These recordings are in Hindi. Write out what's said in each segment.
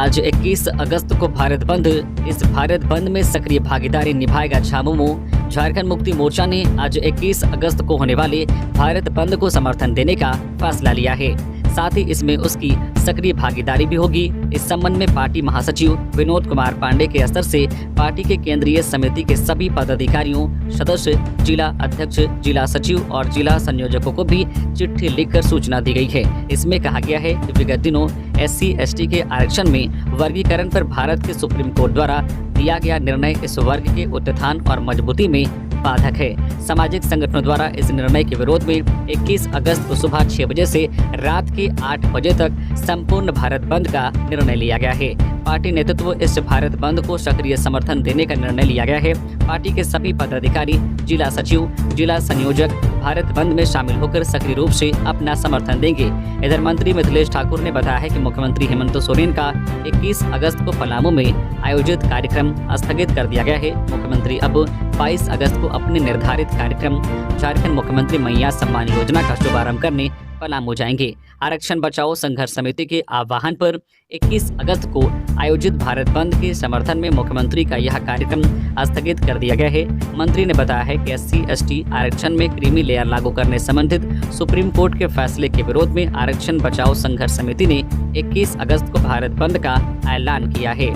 आज 21 अगस्त को भारत बंद। इस भारत बंद में सक्रिय भागीदारी निभाएगा झामुमो। झारखंड मुक्ति मोर्चा ने आज 21 अगस्त को होने वाले भारत बंद को समर्थन देने का फैसला लिया है। साथ ही इसमें उसकी सक्रिय भागीदारी भी होगी। इस संबंध में पार्टी महासचिव विनोद कुमार पांडे के स्तर से पार्टी के केंद्रीय समिति के सभी पदाधिकारियों, सदस्य, जिला अध्यक्ष, जिला सचिव और जिला संयोजकों को भी चिट्ठी लिखकर सूचना दी गई है। इसमें कहा गया है कि विगत दिनों SC/ST के आरक्षण में वर्गीकरण पर भारत के सुप्रीम कोर्ट द्वारा दिया गया निर्णय इस वर्ग के उत्थान और मजबूती में बाधक है। सामाजिक संगठनों द्वारा इस निर्णय के विरोध में 21 अगस्त को सुबह 6 बजे से रात के 8 बजे तक संपूर्ण भारत बंद का निर्णय लिया गया है। पार्टी नेतृत्व इस भारत बंद को सक्रिय समर्थन देने का निर्णय लिया गया है। पार्टी के सभी पदाधिकारी, जिला सचिव, जिला संयोजक भारत बंद में शामिल होकर सक्रिय रूप से अपना समर्थन देंगे। इधर मंत्री मिथिलेश ठाकुर ने बताया है कि मुख्यमंत्री हेमंत सोरेन का 21 अगस्त को पलामू में आयोजित कार्यक्रम स्थगित कर दिया गया है। मुख्यमंत्री अब 22 अगस्त को अपने निर्धारित कार्यक्रम झारखंड मुख्यमंत्री मैया सम्मान योजना का शुभारंभ करने पलामू जाएंगे। आरक्षण बचाओ संघर्ष समिति के आह्वान पर 21 अगस्त को आयोजित भारत बंद के समर्थन में मुख्यमंत्री का यह कार्यक्रम स्थगित कर दिया गया है। मंत्री ने बताया है कि SC/ST आरक्षण में क्रीमी लेयर लागू करने संबंधित सुप्रीम कोर्ट के फैसले के विरोध में आरक्षण बचाओ संघर्ष समिति ने 21 अगस्त को भारत बंद का ऐलान किया है।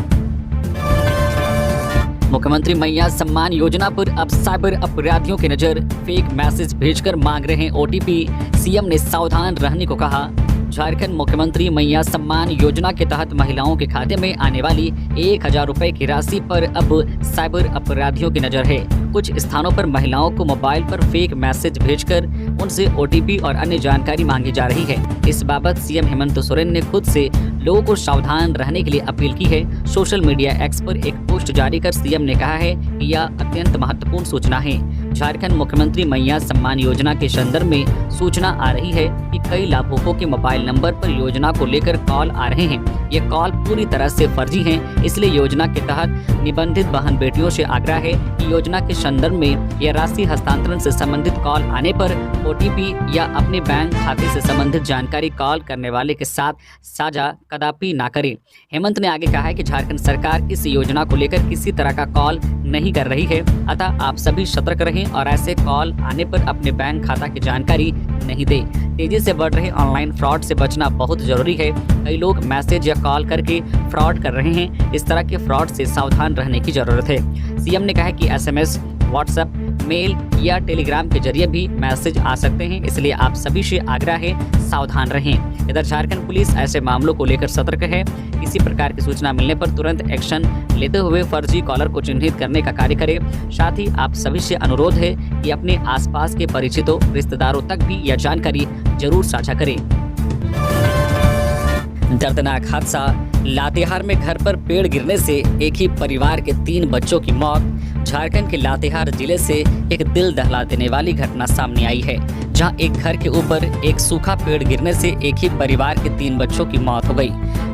मुख्यमंत्री मैया सम्मान योजना पर अब साइबर अपराधियों की नजर। फेक मैसेज भेजकर मांग रहे हैं OTP। CM ने सावधान रहने को कहा। झारखंड मुख्यमंत्री मैया सम्मान योजना के तहत महिलाओं के खाते में आने वाली 1000 रुपए की राशि पर अब साइबर अपराधियों की नजर है। कुछ स्थानों पर महिलाओं को मोबाइल पर फेक मैसेज भेजकर उनसे OTP और अन्य जानकारी मांगी जा रही है। इस बाबत CM हेमंत सोरेन ने खुद से लोगों को सावधान रहने के लिए अपील की है। सोशल मीडिया X पर एक पोस्ट जारी कर CM ने कहा है कि यह अत्यंत महत्वपूर्ण सूचना है। झारखंड मुख्यमंत्री मैया सम्मान योजना के संदर्भ में सूचना आ रही है कि कई लाभुकों के मोबाइल नंबर पर योजना को लेकर कॉल आ रहे हैं। ये कॉल पूरी तरह से फर्जी हैं। इसलिए योजना के तहत निबंधित बहन बेटियों से आग्रह है कि योजना के संदर्भ में यह राशि हस्तांतरण से संबंधित कॉल आने पर OTP या अपने बैंक खाते से संबंधित जानकारी कॉल करने वाले के साथ साझा कदापि ना करें। हेमंत ने आगे कहा है कि झारखंड सरकार इस योजना को लेकर किसी तरह का कॉल नहीं कर रही है, अतः आप सभी सतर्क रहें और ऐसे कॉल आने पर अपने बैंक खाता की जानकारी नहीं दें। तेजी से बढ़ रहे ऑनलाइन फ्रॉड से बचना बहुत जरूरी है। कई लोग मैसेज या कॉल करके फ्रॉड कर रहे हैं। इस तरह के फ्रॉड से सावधान रहने की जरूरत है। CM ने कहा है कि SMS, WhatsApp, मेल या टेलीग्राम के जरिए भी मैसेज आ सकते हैं, इसलिए आप सभी से आग्रह है सावधान रहें। इधर झारखंड पुलिस ऐसे मामलों को लेकर सतर्क है। किसी प्रकार की सूचना मिलने पर तुरंत एक्शन लेते हुए फर्जी कॉलर को चिन्हित करने का कार्य करें। साथ ही आप सभी से अनुरोध है कि अपने आसपास के परिचितों, रिश्तेदारों तक भी यह जानकारी जरूर साझा करें। दर्दनाक हादसा। लातेहार में घर पर पेड़ गिरने से एक ही परिवार के 3 बच्चों की मौत। झारखंड के लातेहार जिले से एक दिल दहला देने वाली घटना सामने आई है, जहां एक घर के ऊपर एक सूखा पेड़ गिरने से एक ही परिवार के 3 बच्चों की मौत हो गई।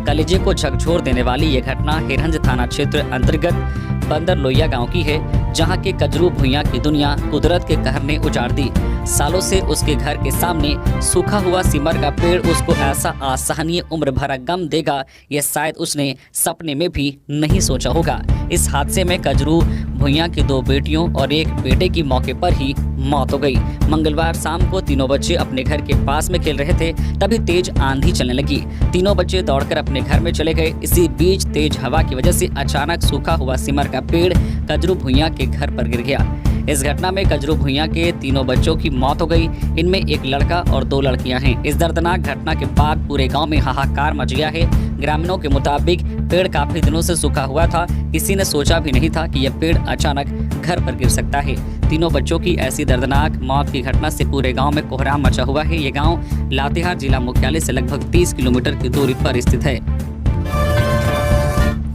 कलेजे को झकझोर देने वाली ये घटना हिरंज थाना क्षेत्र अंतर्गत बंदर लोहिया गांव की है, जहां के कजरू भुइयां की दुनिया कुदरत के कहर ने उजाड़ दी। सालों से उसके घर के सामने सूखा हुआ सिमर का पेड़ उसको ऐसा असहनीय उम्र भरा गम देगा, यह शायद उसने सपने में भी नहीं सोचा होगा। इस हादसे में कजरू भुइयां की 2 बेटियों और एक बेटे की मौके पर ही मौत हो गई। मंगलवार शाम को तीनों बच्चे अपने घर के पास में खेल रहे थे, तभी तेज आंधी चलने लगी। तीनों बच्चे दौड़कर अपने घर में चले गए। इसी बीच तेज हवा की वजह से अचानक सूखा हुआ सिमर का पेड़ कजरू भुइयां के घर पर गिर गया। इस घटना में कजरू भुइयां के तीनों बच्चों की मौत हो गई। इनमें एक लड़का और 2 लड़कियां हैं। इस दर्दनाक घटना के बाद पूरे गांव में हाहाकार मच गया है। ग्रामीणों के मुताबिक पेड़ काफी दिनों से सूखा हुआ था। किसी ने सोचा भी नहीं था कि यह पेड़ अचानक घर पर गिर सकता है। तीनों बच्चों की ऐसी दर्दनाक मौत की घटना से पूरे गांव में कोहराम मचा हुआ है। ये गांव लातेहार जिला मुख्यालय से लगभग 30 किलोमीटर की दूरी पर स्थित है।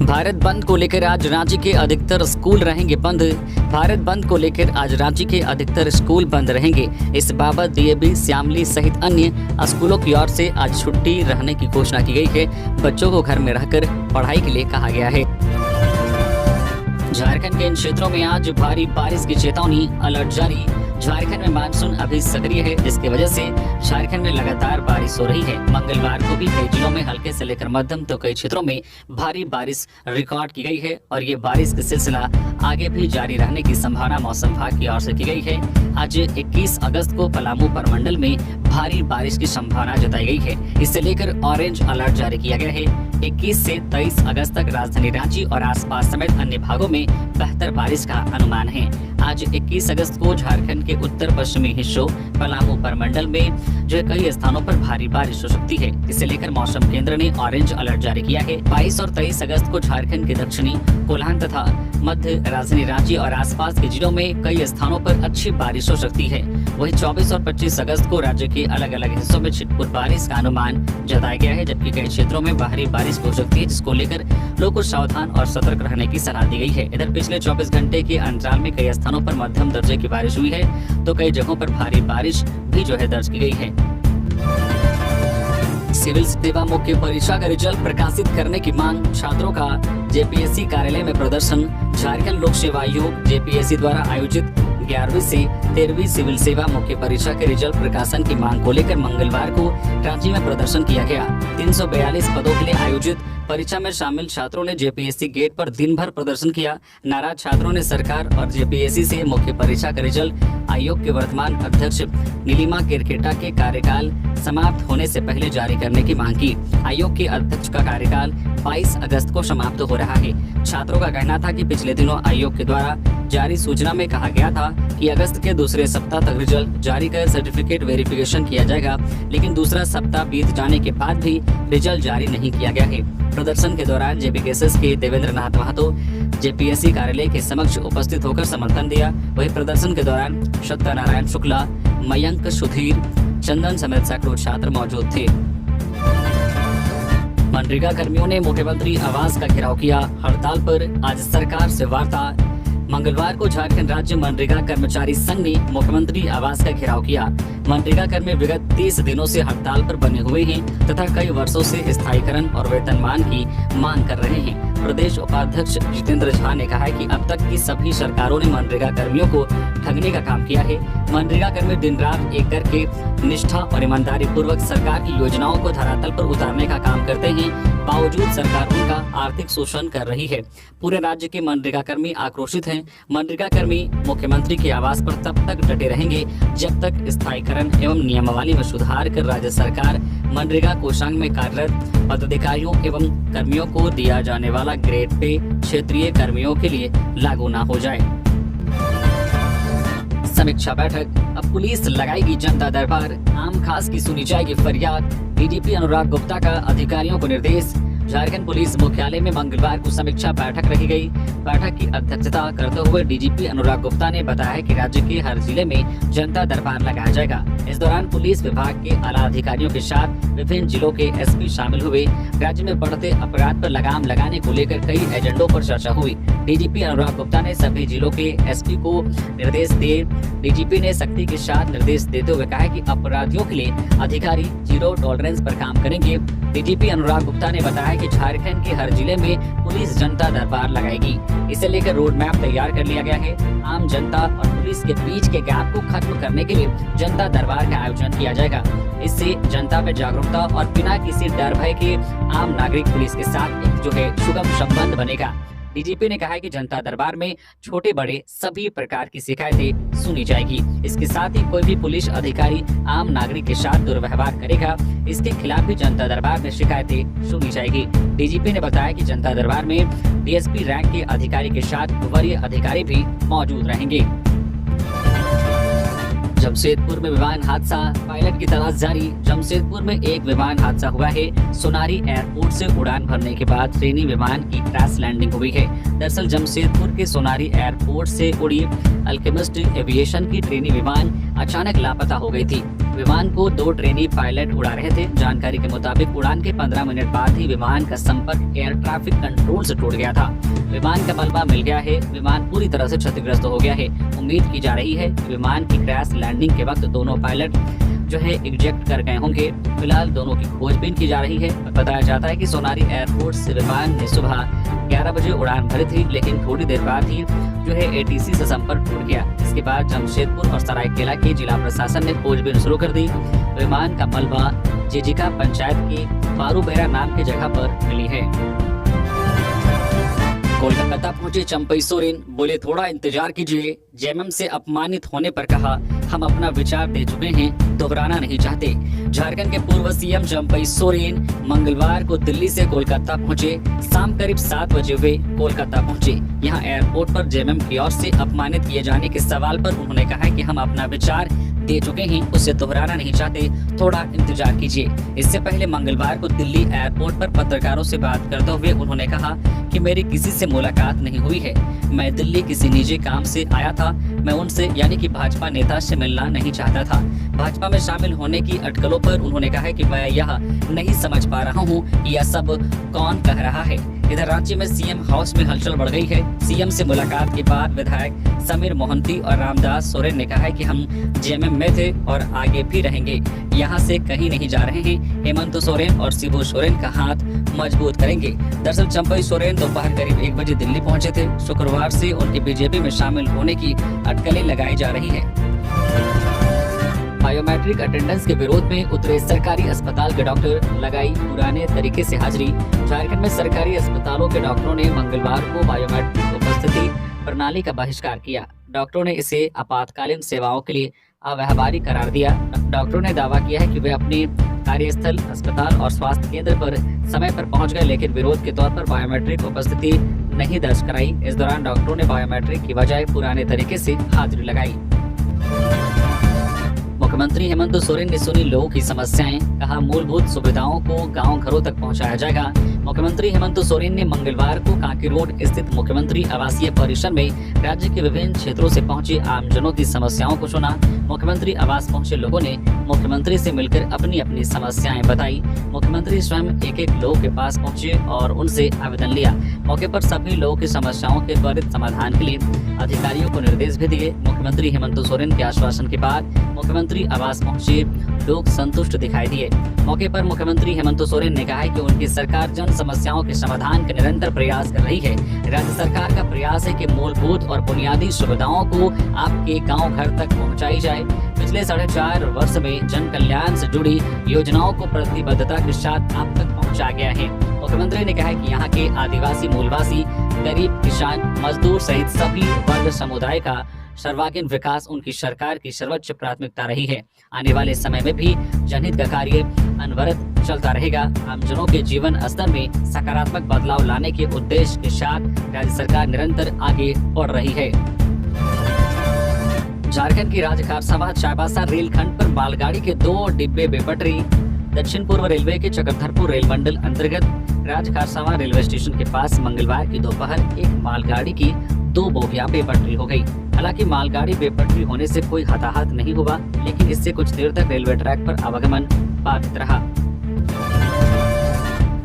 भारत बंद को लेकर आज रांची के अधिकतर स्कूल रहेंगे बंद। भारत बंद को लेकर आज रांची के अधिकतर स्कूल बंद रहेंगे। इस बाबत DAV, श्यामली सहित अन्य स्कूलों की ओर से आज छुट्टी रहने की घोषणा की गई है। बच्चों को घर में रहकर पढ़ाई के लिए कहा गया है। झारखंड के इन क्षेत्रों में आज भारी बारिश की चेतावनी, अलर्ट जारी। झारखंड में मानसून अभी सक्रिय है, जिसकी वजह से झारखंड में लगातार बारिश हो रही है। मंगलवार को भी कई जिलों में हल्के से लेकर मध्यम तो कई क्षेत्रों में भारी बारिश रिकॉर्ड की गई है और ये बारिश का सिलसिला आगे भी जारी रहने की संभावना मौसम विभाग की ओर से की गई है। आज 21 अगस्त को पलामू प्रमंडल में भारी बारिश की संभावना जताई गई है। इससे लेकर ऑरेंज अलर्ट जारी किया गया है। 21 से 23 अगस्त तक राजधानी रांची और आसपास समेत अन्य भागों में बेहतर बारिश का अनुमान है। आज 21 अगस्त को झारखंड के उत्तर पश्चिमी हिस्सों पलामू प्रमंडल में जो कई स्थानों पर भारी बारिश हो सकती है। इसे लेकर मौसम केंद्र ने ऑरेंज अलर्ट जारी किया है। 22 और 23 अगस्त को झारखंड के दक्षिणी कोल्हान तथा मध्य राजधानी रांची और आसपास के जिलों में कई स्थानों पर अच्छी बारिश हो सकती है। वहीं 24 और 25 अगस्त को राज्य के अलग अलग हिस्सों में छिटपुट बारिश का अनुमान जताया गया है, जबकि कई क्षेत्रों में भारी बारिश हो सकती है, जिसको लेकर लोगों को सावधान और सतर्क रहने की सलाह दी गई है। इधर पिछले 24 घंटे के अंतराल में कई स्थानों पर मध्यम दर्जे की बारिश हुई है, तो कई जगहों पर भारी बारिश भी दर्ज की गई है। सिविल सेवा मुख्य परीक्षा का रिजल्ट प्रकाशित करने की मांग, छात्रों का जेपीएससी कार्यालय में प्रदर्शन। झारखंड लोक सेवा आयोग जेपीएससी द्वारा आयोजित 11वीं से 13वीं सिविल सेवा मुख्य परीक्षा के रिजल्ट प्रकाशन की मांग को लेकर मंगलवार को रांची में प्रदर्शन किया गया। 342 पदों के लिए आयोजित परीक्षा में शामिल छात्रों ने जेपीएससी गेट पर दिन भर प्रदर्शन किया। नाराज छात्रों ने सरकार और जेपीएससी से मुख्य परीक्षा का रिजल्ट आयोग के वर्तमान अध्यक्ष नीलिमा केरकेटा के कार्यकाल समाप्त होने से पहले जारी करने की मांग की। आयोग के अध्यक्ष का कार्यकाल 22 अगस्त को समाप्त हो रहा है। छात्रों का कहना था कि पिछले दिनों आयोग के द्वारा जारी सूचना में कहा गया था कि अगस्त के दूसरे सप्ताह तक रिजल्ट जारी कर सर्टिफिकेट वेरिफिकेशन किया जाएगा, लेकिन दूसरा सप्ताह बीत जाने के बाद भी रिजल्ट जारी नहीं किया गया है। प्रदर्शन के दौरान जेपीकेएसएस के देवेंद्र नाथ महतो जेपीएससी कार्यालय के समक्ष उपस्थित होकर समर्थन दिया। वहीं प्रदर्शन के दौरान सत्यनारायण शुक्ला, मयंक, सुधीर, चंदन समेत सैकड़ों छात्र मौजूद थे। मनरेगा कर्मियों ने मुख्यमंत्री आवास का घेराव किया। हड़ताल पर आज सरकार से वार्ता। मंगलवार को झारखंड राज्य मनरेगा कर्मचारी संघ ने मुख्यमंत्री आवास का घेराव किया। मनरेगा कर्मी विगत 30 दिनों से हड़ताल पर बने हुए हैं तथा कई वर्षों से स्थायीकरण और वेतनमान की मांग कर रहे हैं। प्रदेश उपाध्यक्ष जितेंद्र झा ने कहा है कि अब तक की सभी सरकारों ने मनरेगा कर्मियों को ठगने का काम किया है। मनरेगा कर्मी दिन रात एक करके निष्ठा और ईमानदारी पूर्वक सरकार की योजनाओं को धरातल पर उतारने का काम करते हैं, बावजूद सरकार उनका आर्थिक शोषण कर रही है। पूरे राज्य के मनरेगा कर्मी आक्रोशित हैं। मनरेगा कर्मी मुख्यमंत्री के आवास पर तब तक डटे रहेंगे जब तक स्थायीकरण एवं नियमावली में सुधार कर राज्य सरकार मनरेगा कोषांग में कार्यरत पदाधिकारियों एवं कर्मियों को दिया जाने वाला ग्रेड पे क्षेत्रीय कर्मियों के लिए लागू न हो जाए। समीक्षा बैठक। अब पुलिस लगाएगी जनता दरबार, आम खास की सुनी जाएगी फरियाद। डीजीपी अनुराग गुप्ता का अधिकारियों को निर्देश। झारखंड पुलिस मुख्यालय में मंगलवार को समीक्षा बैठक रखी गई। बैठक की अध्यक्षता करते हुए डीजीपी अनुराग गुप्ता ने बताया कि राज्य के हर जिले में जनता दरबार लगाया जाएगा। इस दौरान पुलिस विभाग के आला अधिकारियों के साथ विभिन्न जिलों के एसपी शामिल हुए। राज्य में बढ़ते अपराध पर लगाम लगाने को लेकर कई एजेंडों पर चर्चा हुई। डीजीपी अनुराग गुप्ता ने सभी जिलों के एसपी को निर्देश दिए। डीजीपी ने सख्ती के साथ निर्देश देते हुए कहा कि अपराधियों के लिए अधिकारी जीरो टॉलरेंस पर काम करेंगे। डीजीपी अनुराग गुप्ता ने बताया कि झारखंड के हर जिले में पुलिस जनता दरबार लगाएगी। इसे लेकर रोड मैप तैयार कर लिया गया है। आम जनता और पुलिस के बीच के गैप को खत्म करने के लिए जनता दरबार का आयोजन किया जाएगा। इससे जनता में जागरूकता और बिना किसी डर भय के आम नागरिक पुलिस के साथ एक सुगम संबंध बनेगा। डीजीपी ने कहा है कि जनता दरबार में छोटे बड़े सभी प्रकार की शिकायतें सुनी जाएगी। इसके साथ ही कोई भी पुलिस अधिकारी आम नागरिक के साथ दुर्व्यवहार करेगा, इसके खिलाफ भी जनता दरबार में शिकायतें सुनी जाएगी। डीजीपी ने बताया कि जनता दरबार में डीएसपी रैंक के अधिकारी के साथ वरीय अधिकारी भी मौजूद रहेंगे। जमशेदपुर में विमान हादसा, पायलट की तलाश जारी। जमशेदपुर में एक विमान हादसा हुआ है। सोनारी एयरपोर्ट से उड़ान भरने के बाद ट्रेनी विमान की क्रैश लैंडिंग हुई है। दरअसल जमशेदपुर के सोनारी एयरपोर्ट से उड़ी अल्केमिस्ट एविएशन की ट्रेनी विमान अचानक लापता हो गई थी। विमान को 2 ट्रेनी पायलट उड़ा रहे थे। जानकारी के मुताबिक उड़ान के 15 मिनट बाद ही विमान का संपर्क एयर ट्रैफिक कंट्रोल से टूट गया था। विमान का मलबा मिल गया है। विमान पूरी तरह से क्षतिग्रस्त हो गया है। उम्मीद की जा रही है कि विमान की क्रैश लैंडिंग के वक्त दोनों पायलट जो है इजेक्ट कर गए होंगे। फिलहाल दोनों की खोजबीन की जा रही है। बताया जाता है कि सोनारी एयरपोर्ट से विमान ने सुबह 11 बजे उड़ान भरी थी, लेकिन थोड़ी देर बाद ही जो है एटीसी से संपर्क टूट गया। इसके बाद जमशेदपुर और सरायकेला की जिला प्रशासन ने खोजबीन शुरू कर दी। विमान का मलबा जिजिका पंचायत की पारूबेरा नाम की जगह पर मिली है। कोलकाता पहुंचे चंपई सोरेन, बोले थोड़ा इंतजार कीजिए। जेएमएम से अपमानित होने पर कहा, हम अपना विचार दे चुके हैं, दोहराना नहीं चाहते। झारखंड के पूर्व सीएम चंपई सोरेन मंगलवार को दिल्ली से कोलकाता पहुंचे। शाम करीब 7 बजे वे कोलकाता पहुंचे। यहां एयरपोर्ट पर जेएमएम की ओर से अपमानित किए जाने के सवाल पर उन्होंने कहा कि हम अपना विचार दे चुके हैं, उसे दोहराना नहीं चाहते, थोड़ा इंतजार कीजिए। इससे पहले मंगलवार को दिल्ली एयरपोर्ट पर पत्रकारों से बात करते हुए उन्होंने कहा कि मेरी किसी से मुलाकात नहीं हुई है। मैं दिल्ली किसी निजी काम से आया था। मैं उनसे यानी कि भाजपा नेता से मिलना नहीं चाहता था। भाजपा में शामिल होने की अटकलों पर उन्होंने कहा कि मैं यह नहीं समझ पा रहा हूं कि यह सब कौन कह रहा है। इधर रांची में सीएम हाउस में हलचल बढ़ गई है। सीएम से मुलाकात के बाद विधायक समीर मोहंती और रामदास सोरेन ने कहा है कि हम जेएमएम में थे और आगे भी रहेंगे, यहाँ से कहीं नहीं जा रहे हैं। हेमंत सोरेन और शिबू सोरेन का हाथ मजबूत करेंगे। दरअसल चंपई सोरेन दोपहर करीब 1 बजे दिल्ली पहुंचे थे। शुक्रवार से उनके बीजेपी में शामिल होने की अटकलें लगाई जा रही है। बायोमेट्रिक अटेंडेंस के विरोध में उतरे सरकारी अस्पताल के डॉक्टर, लगाई पुराने तरीके से हाजिरी। झारखंड में सरकारी अस्पतालों के डॉक्टरों ने मंगलवार को बायोमेट्रिक उपस्थिति प्रणाली का बहिष्कार किया। डॉक्टरों ने इसे आपातकालीन सेवाओं के लिए अव्यावहारिक करार दिया। डॉक्टरों ने दावा किया है कि वे अपने कार्यस्थल, अस्पताल और स्वास्थ्य केंद्र पर समय पर पहुंच गए, लेकिन विरोध के तौर पर बायोमेट्रिक उपस्थिति नहीं दर्ज कराई। इस दौरान डॉक्टरों ने बायोमेट्रिक की बजाय पुराने तरीके से हाजिरी लगाई। मुख्यमंत्री हेमंत सोरेन ने सुनी लोगों की समस्याएं, कहा मूलभूत सुविधाओं को गांव घरों तक पहुंचाया जाएगा। मुख्यमंत्री हेमंत सोरेन ने मंगलवार को कांके रोड स्थित मुख्यमंत्री आवासीय परिसर में राज्य के विभिन्न क्षेत्रों से पहुंचे आमजनों की समस्याओं को सुना। मुख्यमंत्री आवास पहुंचे लोगों ने मुख्यमंत्री से मिलकर अपनी अपनी समस्याएं बताई। मुख्यमंत्री स्वयं एक लोगों के पास पहुंचे और उनसे आवेदन लिया। मौके पर सभी लोगों की समस्याओं के त्वरित समाधान के लिए अधिकारियों को निर्देश भी दिए। मुख्यमंत्री हेमंत सोरेन के आश्वासन के बाद मुख्यमंत्री आवास पहुंचे लोग संतुष्ट दिखाई दिए। मौके पर मुख्यमंत्री हेमंत सोरेन ने कहा है कि उनकी सरकार जन समस्याओं के समाधान का निरंतर प्रयास कर रही है। राज्य सरकार का प्रयास है कि मूलभूत और बुनियादी सुविधाओं को आपके गांव घर तक पहुंचाई जाए। पिछले 4.5 वर्ष में जन कल्याण से जुड़ी योजनाओं को प्रतिबद्धता के साथ आप तक पहुंचाया गया है। मुख्यमंत्री ने कहा है कि यहाँ के आदिवासी, मूलवासी, गरीब, किसान, मजदूर सहित सभी वर्ग समुदाय का सर्वांगीण विकास उनकी सरकार की सर्वोच्च प्राथमिकता रही है। आने वाले समय में भी जनहित का कार्य अनवरत चलता रहेगा। आमजनों के जीवन स्तर में सकारात्मक बदलाव लाने के उद्देश्य के साथ राज्य सरकार निरंतर आगे बढ़ रही है। झारखंड की राजखारसावा चाईबासा रेलखंड पर मालगाड़ी के 2 डिब्बे बेपटरी। दक्षिण पूर्व रेलवे के चक्रधरपुर रेल मंडल अंतर्गत राजखारसावा रेलवे स्टेशन के पास मंगलवार की दोपहर एक मालगाड़ी की 2 बोगियां बेपटरी हो गई। हालांकि मालगाड़ी बेपटरी होने से कोई हताहत नहीं हुआ, लेकिन इससे कुछ देर तक रेलवे ट्रैक पर आवागमन बाधित रहा।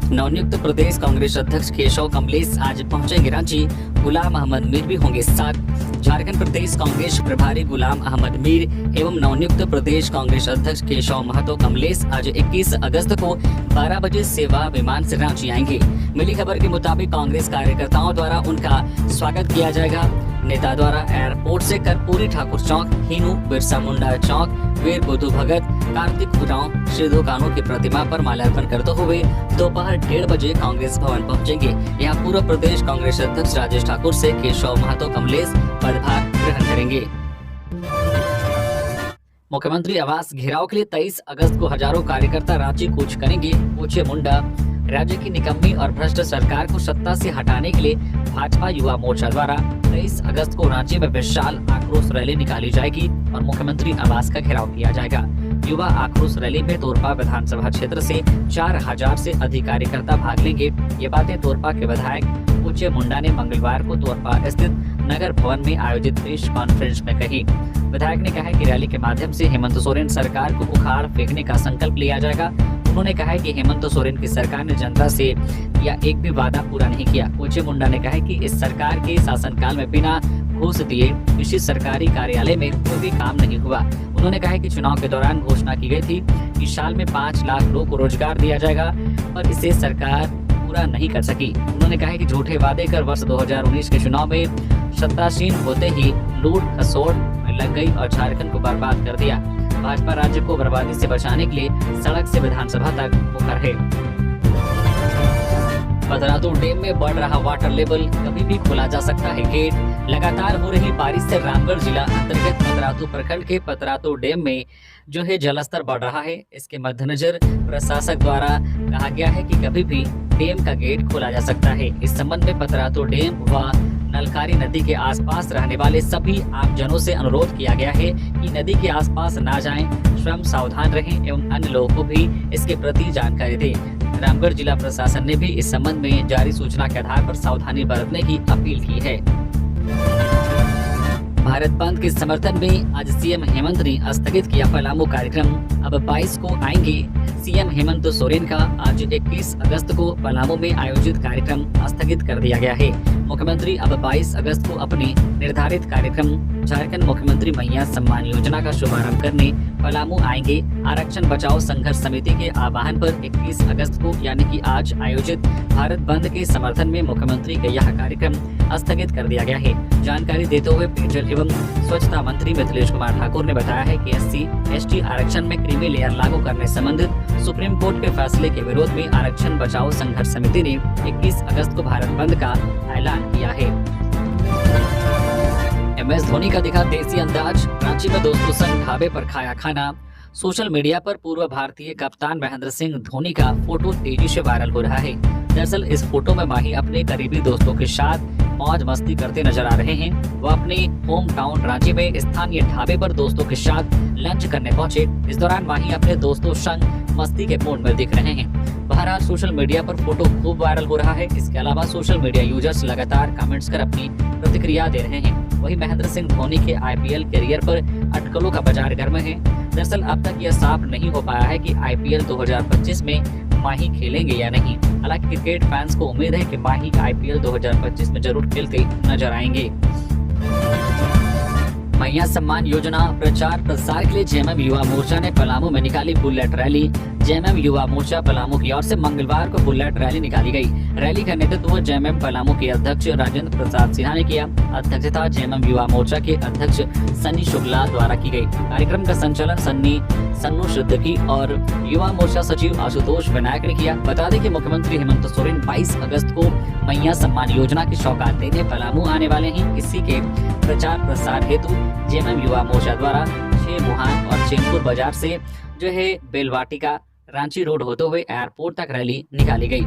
नवनियुक्त प्रदेश कांग्रेस अध्यक्ष केशव कमलेश आज पहुंचेंगे रांची। गुलाम अहमद मीर भी होंगे साथ। झारखंड प्रदेश कांग्रेस प्रभारी गुलाम अहमद मीर एवं नवनियुक्त प्रदेश कांग्रेस अध्यक्ष केशव महतो कमलेश आज 21 अगस्त को 12 बजे सेवा विमान से रांची आएंगे। मिली खबर के मुताबिक कांग्रेस कार्यकर्ताओं द्वारा उनका स्वागत किया जाएगा। नेता द्वारा एयरपोर्ट से कर्पूरी ठाकुर चौक, हिनू बिरसा मुंडा चौक, वीर बुद्धू भगत, कार्तिक उरांव, सिद्धू कान्हू की प्रतिमा पर माल्यार्पण करते हुए दोपहर 1:30 बजे कांग्रेस भवन पहुंचेंगे। यहाँ पूर्व प्रदेश कांग्रेस अध्यक्ष राजेश ठाकुर से केशव महतो कमलेश पदभार ग्रहण करेंगे। मुख्यमंत्री आवास घेराव के लिए 23 अगस्त को हजारों कार्यकर्ता रांची कूच करेंगे। पूछे मुंडा, राज्य की निकम्मी और भ्रष्ट सरकार को सत्ता से हटाने के लिए भाजपा युवा मोर्चा द्वारा 23 अगस्त को रांची में विशाल आक्रोश रैली निकाली जाएगी और मुख्यमंत्री आवास का घेराव किया जाएगा। युवा आक्रोश रैली में तोरपा विधानसभा क्षेत्र से 4000 से अधिक कार्यकर्ता भाग लेंगे। ये बातें तोरपा के विधायक पूछे मुंडा ने मंगलवार को तोरपा स्थित नगर भवन में आयोजित प्रेस कॉन्फ्रेंस में कही। विधायक ने कहा कि रैली के माध्यम से हेमंत सोरेन सरकार को उखाड़ फेंकने का संकल्प लिया जाएगा। उन्होंने कहा कि हेमंत सोरेन की सरकार ने जनता से या एक भी वादा पूरा नहीं किया। पूछे मुंडा ने कहा कि इस सरकार के शासनकाल में बिना घूस दिए किसी सरकारी कार्यालय में कोई भी काम नहीं हुआ। उन्होंने कहा कि चुनाव के दौरान घोषणा की गई थी कि साल में 5 लाख लोगों को रोजगार दिया जाएगा, पर इसे सरकार पूरा नहीं कर सकी। उन्होंने कहा कि झूठे वादे कर वर्ष 2019 के चुनाव में सत्तासीन होते ही लूट खसोट में लग गई और झारखंड को बर्बाद कर दिया। भाजपा राज्य को बर्बादी से बचाने के लिए सड़क से विधानसभा तक मुखर है। पतरातू डैम में बढ़ रहा वाटर लेवल, कभी भी खोला जा सकता है गेट। लगातार हो रही बारिश से रामगढ़ जिला अंतर्गत पतरातू प्रखंड के पतरातू डैम में जो है जलस्तर बढ़ रहा है। इसके मद्देनजर प्रशासक द्वारा कहा गया है कि कभी भी डैम का गेट खोला जा सकता है। इस संबंध में पतरातू डैम व नलकारी नदी के आसपास रहने वाले सभी आमजनों से अनुरोध किया गया है कि नदी के आसपास ना जाएं, स्वयं सावधान रहें एवं अन्य लोगों को भी इसके प्रति जानकारी दें। रामगढ़ जिला प्रशासन ने भी इस संबंध में जारी सूचना के आधार पर सावधानी बरतने की अपील की है। भारत बंद के समर्थन में आज सीएम हेमंत ने स्थगित किया पलामू कार्यक्रम। अब 22 को आएंगे। सीएम हेमंत सोरेन का आज 21 अगस्त को पलामू में आयोजित कार्यक्रम स्थगित कर दिया गया है। मुख्यमंत्री अब 22 अगस्त को अपने निर्धारित कार्यक्रम झारखंड मुख्यमंत्री मैया सम्मान योजना का शुभारंभ करने पलामू आएंगे। आरक्षण बचाओ संघर्ष समिति के आह्वान पर 21 अगस्त को यानी कि आज आयोजित भारत बंद के समर्थन में मुख्यमंत्री का यह कार्यक्रम स्थगित कर दिया गया है। जानकारी देते हुए पेयजल एवं स्वच्छता मंत्री मिथिलेश कुमार ठाकुर ने बताया है कि SC/ST आरक्षण में क्रीमी लेयर लागू करने संबंधित सुप्रीम कोर्ट के फैसले के विरोध में आरक्षण बचाओ संघर्ष समिति ने 21 अगस्त को भारत बंद का ऐलान किया है। MS धोनी का दिखा देसी अंदाज, रांची में दोस्तों संग ढाबे पर खाया खाना। सोशल मीडिया पर पूर्व भारतीय कप्तान महेंद्र सिंह धोनी का फोटो तेजी से वायरल हो रहा है। दरअसल इस फोटो में माही अपने करीबी दोस्तों के साथ मौज मस्ती करते नजर आ रहे हैं। वह अपने होम टाउन रांची में स्थानीय ढाबे पर दोस्तों के साथ लंच करने पहुंचे। इस दौरान माही अपने दोस्तों संग मस्ती के मूड में दिख रहे हैं। बहरहाल सोशल मीडिया पर फोटो खूब वायरल हो रहा है। इसके अलावा सोशल मीडिया यूजर्स लगातार कमेंट्स कर अपनी प्रतिक्रिया दे रहे हैं। वहीं महेंद्र सिंह धोनी के IPL करियर पर अटकलों का बाजार गर्म है। दरअसल अब तक यह साफ नहीं हो पाया है कि IPL 2025 में माही खेलेंगे या नहीं। हालांकि क्रिकेट फैंस को उम्मीद है कि माही IPL 2025 में जरूर खेलते नजर आएंगे। मैया सम्मान योजना प्रचार प्रसार के लिए JMM युवा मोर्चा ने पलामू में निकाली bullet rally. JMM Yuva Morcha Palamu की ओर से मंगलवार को बुलेट रैली निकाली गई। रैली का नेतृत्व JMM पलामू के अध्यक्ष राजेंद्र प्रसाद सिन्हा ने किया। अध्यक्षता JMM युवा मोर्चा के अध्यक्ष सन्नी शुक्ला द्वारा की गई। कार्यक्रम का संचालन सन्नू सिद्दीकी और युवा मोर्चा सचिव आशुतोष विनायक ने किया। बता दें कि मुख्यमंत्री हेमंत सोरेन 22 अगस्त को मैया सम्मान योजना की सौगात देने पलामू आने वाले हैं। इसी के प्रचार प्रसार हेतु JMM युवा मोर्चा द्वारा 6 मुहान और चैनपुर बाजार से जो है बेलवाटिका रांची रोड होते हुए एयरपोर्ट तक रैली निकाली गई।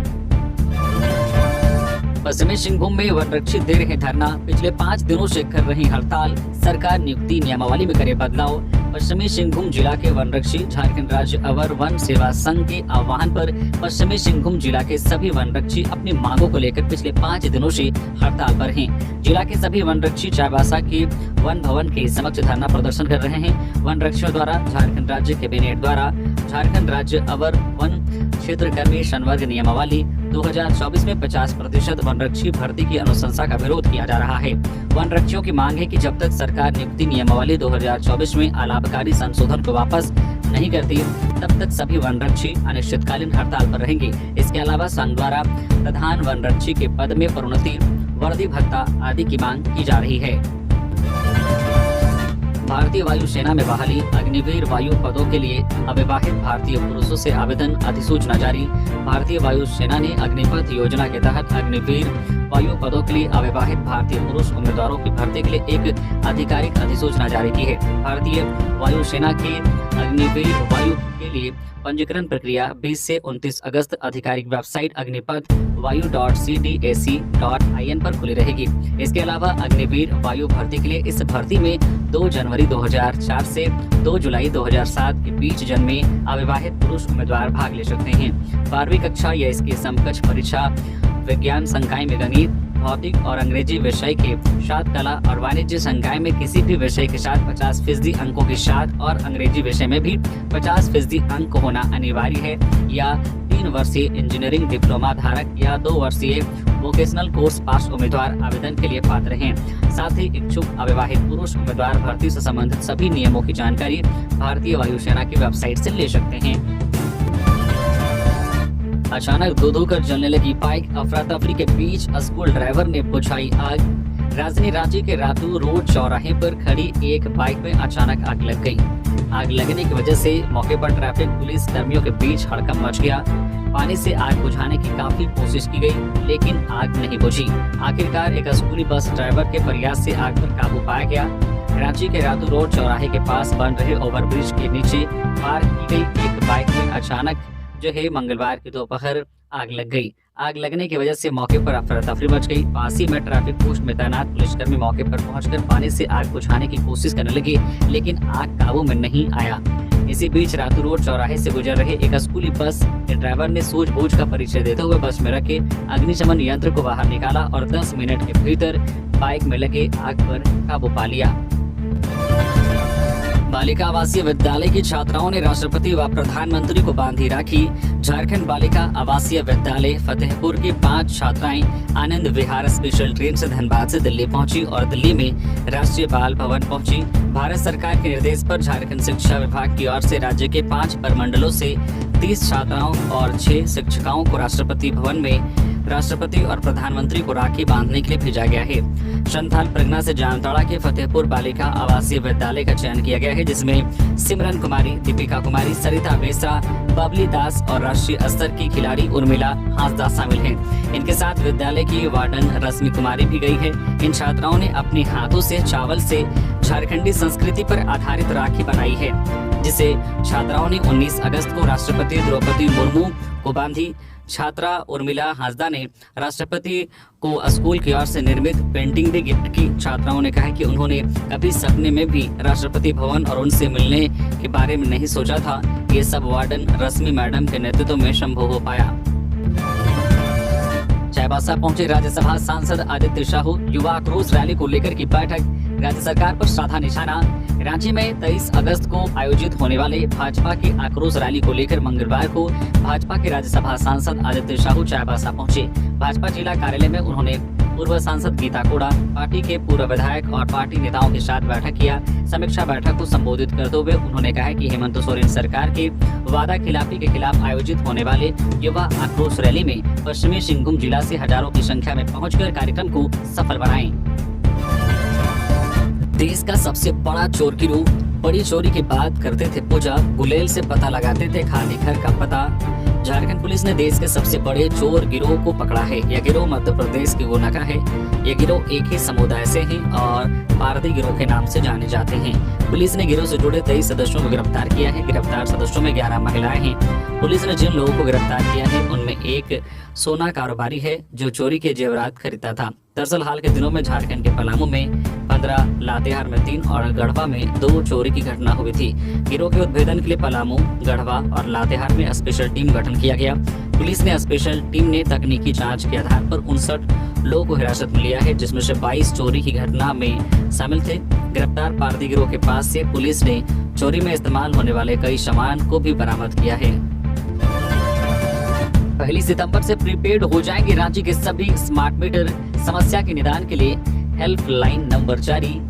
पश्चिमी सिंहभूम में वनरक्षी दे रहे धरना। पिछले 5 दिनों से कर रही हड़ताल, सरकार नियुक्ति नियमावली में करे बदलाव। पश्चिमी सिंहभूम जिला के वनरक्षी झारखंड राज्य अवर वन सेवा संघ के आह्वान पर पश्चिमी सिंहभूम जिला के सभी वनरक्षी अपनी मांगों को लेकर पिछले 5 दिनों से हड़ताल पर हैं। जिला के सभी वनरक्षी चाईबासा के वन भवन के समक्ष धरना प्रदर्शन कर रहे हैं। वनरक्षियों द्वारा झारखंड राज्य कैबिनेट द्वारा झारखंड राज्य अवर वन क्षेत्र कर्मी संवर्ग नियमावली 2024 में 50% वनरक्षी भर्ती की अनुशंसा का विरोध किया जा रहा है। वनरक्षियों की मांग है कि जब तक सरकार नियुक्ति नियमावली 2024 में अलाभकारी संशोधन को वापस नहीं करती, तब तक सभी वनरक्षी अनिश्चितकालीन हड़ताल पर रहेंगे। इसके अलावा संघ द्वारा प्रधान वनरक्षी के पद में प्रोन्नति, वर्दी भत्ता आदि की मांग की जा रही है। भारतीय वायुसेना में बहाली, अग्निवीर वायु पदों के लिए अविवाहित भारतीय पुरुषों से आवेदन, अधिसूचना जारी। भारतीय वायुसेना ने अग्निपथ योजना के तहत अग्निवीर वायु पदों के लिए अविवाहित भारतीय पुरुष उम्मीदवारों की भर्ती के लिए एक आधिकारिक अधिसूचना जारी की है। भारतीय वायुसेना के अग्निवीर वायु के लिए पंजीकरण प्रक्रिया 20 से 29 अगस्त आधिकारिक वेबसाइट अग्निपथ वायु.cdac.in पर खुली रहेगी। इसके अलावा अग्निवीर वायु भर्ती के लिए इस भर्ती में 2 जनवरी 2004 से 2 जुलाई 2007 के बीच जन्मे अविवाहित पुरुष उम्मीदवार भाग ले सकते हैं। 12वीं कक्षा या इसकी समकक्ष परीक्षा विज्ञान संकाय में गणित, भौतिक और अंग्रेजी विषय के साथ कला और वाणिज्य संकाय में किसी भी विषय के साथ 50% अंकों के साथ और अंग्रेजी विषय में भी 50% अंक होना अनिवार्य है, या 3 वर्षीय इंजीनियरिंग डिप्लोमा धारक या 2 वर्षीय वोकेशनल कोर्स पास उम्मीदवार आवेदन के लिए पात्र हैं। साथ ही इच्छुक अविवाहित पुरुष उम्मीदवार भर्ती से संबंधित सभी नियमों की जानकारी भारतीय वायुसेना की वेबसाइट से ले सकते हैं। अचानक धो कर जलने लगी बाइक, अफरा तफरी के बीच स्कूल ड्राइवर ने बुझाई आग। राजधानी रांची के रातू रोड चौराहे पर खड़ी एक बाइक में अचानक आग लग गई। आग लगने की वजह से मौके पर ट्रैफिक पुलिस कर्मियों के बीच हड़कंप मच गया। पानी से आग बुझाने की काफी कोशिश की गई, लेकिन आग नहीं बुझी। आखिरकार एक स्कूली बस ड्राइवर के प्रयास से आग पर काबू पाया गया। रांची के रातू रोड चौराहे के पास बन रहे ओवरब्रिज के नीचे पार्क की गई एक बाइक में अचानक जो है मंगलवार की दोपहर आग लग गई। आग लगने की वजह से मौके पर अफरा तफरी मच गई। पास ही में ट्रैफिक पोस्ट में तैनात पुलिसकर्मी मौके पर पहुंचकर पानी से आग बुझाने की कोशिश करने लगे, लेकिन आग काबू में नहीं आया। इसी बीच रातू रोड चौराहे से गुजर रहे एक स्कूली बस के ड्राइवर ने सूझबूझ का परिचय देते हुए बस में रखे अग्निशमन यंत्र को बाहर निकाला और 10 मिनट के भीतर बाइक में लगे आग पर काबू पा लिया। बालिका आवासीय विद्यालय की छात्राओं ने राष्ट्रपति व प्रधानमंत्री को बांधी राखी। झारखंड बालिका आवासीय विद्यालय फतेहपुर की 5 छात्राएं आनंद विहार स्पेशल ट्रेन से धनबाद से दिल्ली पहुंची और दिल्ली में राष्ट्रीय बाल भवन पहुंची। भारत सरकार के निर्देश पर झारखंड शिक्षा विभाग की ओर से राज्य के 5 प्रमंडलों से 30 छात्राओं और 6 शिक्षिकाओं को राष्ट्रपति भवन में राष्ट्रपति और प्रधानमंत्री को राखी बांधने के लिए भेजा गया है। संथाल प्रज्ञा से जामताड़ा के फतेहपुर बालिका आवासीय विद्यालय का चयन किया गया है, जिसमें सिमरन कुमारी, दीपिका कुमारी, सरिता बेसरा, बबली दास और राष्ट्रीय स्तर की खिलाड़ी उर्मिला हांसदा शामिल हैं। इनके साथ विद्यालय की वार्डन रश्मि कुमारी भी गई है। इन छात्राओं ने अपने हाथों से चावल से झारखंडी संस्कृति पर आधारित राखी बनाई है, जिसे छात्राओं ने 19 अगस्त को राष्ट्रपति द्रौपदी मुर्मू को बांधी। छात्रा उर्मिला हांसदा ने राष्ट्रपति को स्कूल की ओर से निर्मित पेंटिंग भी गिफ्ट की। छात्राओं ने कहा कि उन्होंने कभी सपने में भी राष्ट्रपति भवन और उनसे मिलने के बारे में नहीं सोचा था। ये सब वार्डन रश्मि मैडम के नेतृत्व में संभव हो पाया। चाईबासा पहुंचे राज्यसभा सांसद आदित्य साहू। युवा आक्रोश रैली को लेकर की बैठक, राज्य सरकार पर साधा निशाना। रांची में 23 अगस्त को आयोजित होने वाले भाजपा की आक्रोश रैली को लेकर मंगलवार को भाजपा के राज्यसभा सांसद आदित्य साहू चाईबासा पहुंचे। भाजपा जिला कार्यालय में उन्होंने पूर्व सांसद गीता कोड़ा, पार्टी के पूर्व विधायक और पार्टी नेताओं के साथ बैठक किया। समीक्षा बैठक को संबोधित करते हुए उन्होंने कहा कि हेमंत सोरेन सरकार के वादा खिलाफी के खिलाफ आयोजित होने वाले युवा आक्रोश रैली में पश्चिमी सिंहभूम जिला से हजारों की संख्या में पहुंचकर कार्यक्रम को सफल बनाएं। देश का सबसे बड़ा चोर गिरोह, बड़ी चोरी की बात करते थे पूजा, गुलेल से पता लगाते थे खाली घर का पता। झारखंड पुलिस ने देश के सबसे बड़े चोर गिरोह को पकड़ा है। यह गिरोह मध्य प्रदेश की गोना का है। यह गिरोह एक ही समुदाय से है और पारदी गिरोह के नाम से जाने जाते हैं। पुलिस ने गिरोह से जुड़े 23 सदस्यों को गिरफ्तार किया है। गिरफ्तार सदस्यों में 11 महिलाएं हैं। पुलिस ने जिन लोगों को गिरफ्तार किया है उनमें एक सोना कारोबारी है जो चोरी के जेवरात खरीदता था। दरअसल हाल के दिनों में झारखंड के पलामू में 15, लातेहार में 3 और गढ़वा में 2 चोरी की घटना हुई थी। गिरोह के उद्भेदन के लिए पलामू, गढ़वा और लातेहार में स्पेशल टीम गठन किया गया। पुलिस ने स्पेशल टीम ने तकनीकी जांच के आधार पर 59 लोगों को हिरासत में लिया है, जिसमें से 22 चोरी की घटना में शामिल थे। गिरफ्तार पारदी गिरोह के पास से पुलिस ने चोरी में इस्तेमाल होने वाले कई सामान को भी बरामद किया है। 1 सितंबर से प्रीपेड हो जाएंगे रांची के सभी स्मार्ट मीटर। समस्या के निदान के लिए हेल्पलाइन नंबर जारी।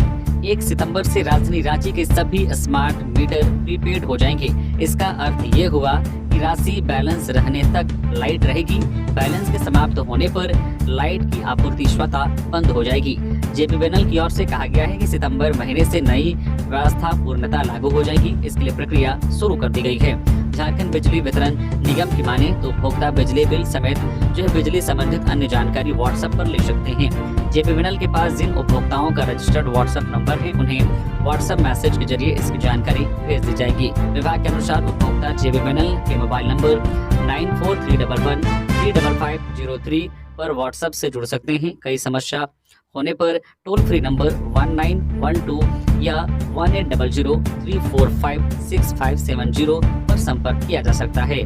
1 सितंबर से राजधानी रांची के सभी स्मार्ट मीटर प्रीपेड हो जाएंगे। इसका अर्थ ये हुआ कि राशि बैलेंस रहने तक लाइट रहेगी। बैलेंस के समाप्त होने पर लाइट की आपूर्ति स्वतः बंद हो जाएगी। जेपीवीएनएल की ओर से कहा गया है कि सितंबर महीने से नई व्यवस्था पूर्णतः लागू हो जाएगी। इसके लिए प्रक्रिया शुरू कर दी गई है। झारखंड बिजली वितरण निगम की माने तो उपभोक्ता बिजली बिल समेत जो है बिजली संबंधित अन्य जानकारी व्हाट्सएप पर ले सकते हैं। जेपीवीएनएल के पास जिन उपभोक्ताओं का रजिस्टर्ड व्हाट्सएप नंबर है उन्हें व्हाट्सएप मैसेज के जरिए इसकी जानकारी भेज दी जाएगी। विभाग के अनुसार उपभोक्ता जेपीवीएनएल के मोबाइल नंबर 9431135503 पर व्हाट्सएप से जुड़ सकते हैं। कई समस्या होने पर टोल फ्री नंबर 1912 या 1800-345-6570 पर संपर्क किया जा सकता है।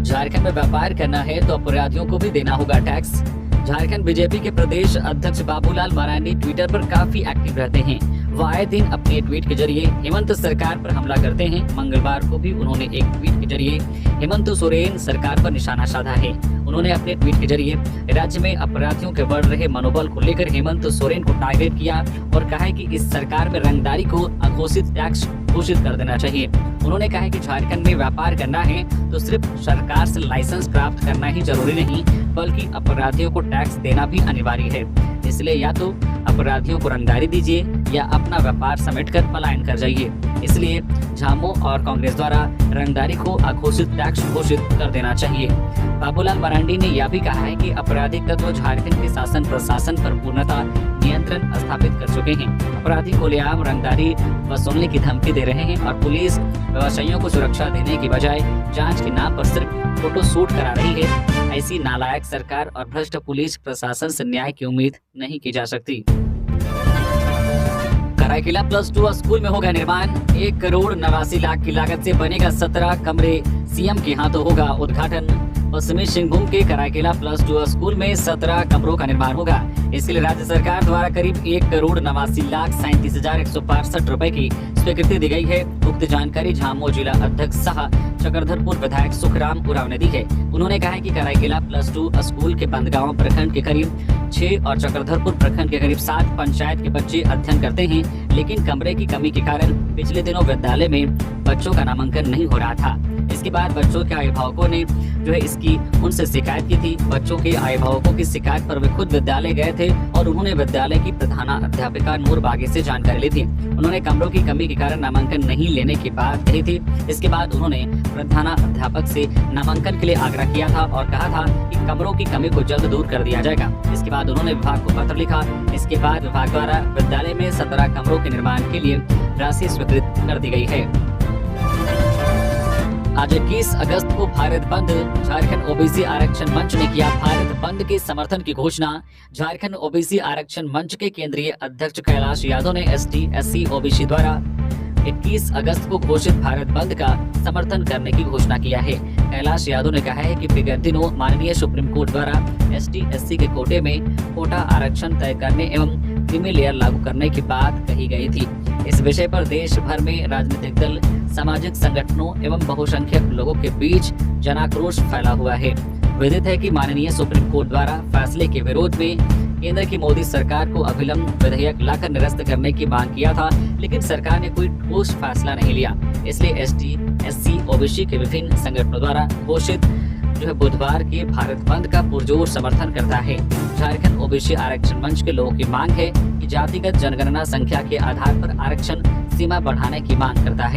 झारखंड में व्यापार करना है तो अपराधियों को भी देना होगा टैक्स। झारखंड बीजेपी के प्रदेश अध्यक्ष बाबूलाल मरांडी ट्विटर पर काफी एक्टिव रहते हैं। वह आए दिन अपने ट्वीट के जरिए हेमंत सरकार पर हमला करते हैं। मंगलवार को भी उन्होंने एक ट्वीट के जरिए हेमंत सोरेन सरकार पर निशाना साधा है। उन्होंने अपने ट्वीट के जरिए राज्य में अपराधियों के बढ़ रहे मनोबल को लेकर हेमंत सोरेन को टारगेट किया और कहा है कि इस सरकार में रंगदारी को अघोषित टैक्स घोषित कर देना चाहिए। उन्होंने कहा है कि झारखंड में व्यापार करना है तो सिर्फ सरकार से लाइसेंस प्राप्त करना ही जरूरी नहीं, बल्कि अपराधियों को टैक्स देना भी अनिवार्य है। इसलिए या तो अपराधियों को रंगदारी दीजिए या अपना व्यापार समेटकर पलायन कर जाइए। इसलिए झामो और कांग्रेस द्वारा रंगदारी को अघोषित टैक्स घोषित कर देना चाहिए। बाबूलाल मरांडी ने यह भी कहा है कि आपराधिक तत्व झारखंड के शासन प्रशासन पर पूर्णतः नियंत्रण स्थापित कर चुके हैं। अपराधी खुलेआम रंगदारी वसूलने की धमकी दे रहे हैं और पुलिस व्यवसायियों को सुरक्षा देने की बजाय जांच के नाम पर सिर्फ फोटो शूट करा रही है। ऐसी नालायक सरकार और भ्रष्ट पुलिस प्रशासन से न्याय की उम्मीद नहीं की जा सकती। कराईकेला +2 स्कूल में होगा निर्माण। 1,89,00,000 की लागत से बनेगा 17 कमरे। सीएम के हाथों होगा उद्घाटन। पश्चिमी सिंहभूम के कराईकेला +2 स्कूल में 17 कमरों का निर्माण होगा। इसके लिए राज्य सरकार द्वारा करीब 1,89,37,165 रुपए की स्वीकृति दी गई है। उक्त जानकारी झामो जिला अध्यक्ष सह चक्रधरपुर विधायक सुखराम उरांव ने दी है। उन्होंने कहा है कि कराईकेला +2 स्कूल के बंदगांव प्रखंड के करीब 6 और चक्रधरपुर प्रखंड के करीब 7 पंचायत के बच्चे अध्ययन करते हैं, लेकिन कमरे की कमी के कारण पिछले दिनों विद्यालय में बच्चों का नामांकन नहीं हो रहा था। इसके बाद बच्चों के अभिभावकों ने जो है इसकी उनसे शिकायत की थी। बच्चों के अभिभावकों की शिकायत पर वे खुद विद्यालय गए थे और उन्होंने विद्यालय की प्रधानाध्यापिका नूर बागी से जानकारी ली थी। उन्होंने कमरों की कमी के कारण नामांकन नहीं लेने की बात कही थी। इसके बाद उन्होंने प्रधानाध्यापक से नामांकन के लिए आग्रह किया था और कहा था कि कमरों की कमी को जल्द दूर कर दिया जाएगा। इसके बाद उन्होंने विभाग को पत्र लिखा। इसके बाद विभाग द्वारा विद्यालय में 17 कमरों के निर्माण के लिए राशि स्वीकृत कर दी गई है। आज 21 अगस्त को भारत बंद। झारखंड ओबीसी आरक्षण मंच ने किया भारत बंद के समर्थन की घोषणा। झारखंड ओबीसी आरक्षण मंच के केंद्रीय अध्यक्ष कैलाश यादव ने ST SC OBC द्वारा 21 अगस्त को घोषित भारत बंद का समर्थन करने की घोषणा किया है। कैलाश यादव ने कहा है कि विगत दिनों माननीय सुप्रीम कोर्ट द्वारा ST SC के कोटे में कोटा आरक्षण तय करने एवं क्रीमी लेयर लागू करने की बात कही गई थी। इस विषय पर देश भर में राजनीतिक दल, सामाजिक संगठनों एवं बहुसंख्यक लोगों के बीच जनाक्रोश फैला हुआ है। विदित है कि माननीय सुप्रीम कोर्ट द्वारा फैसले के विरोध में केंद्र की मोदी सरकार को अविलंब विधेयक लाकर निरस्त करने की मांग किया था, लेकिन सरकार ने कोई ठोस फैसला नहीं लिया। इसलिए ST SC OBC के विभिन्न संगठनों द्वारा घोषित बुधवार के भारत बंद का पुरजोर समर्थन करता है। झारखंड OBC आरक्षण मंच के लोगों की मांग है कि जातिगत जनगणना संख्या के आधार पर आरक्षण सीमा बढ़ाने की मांग करता है।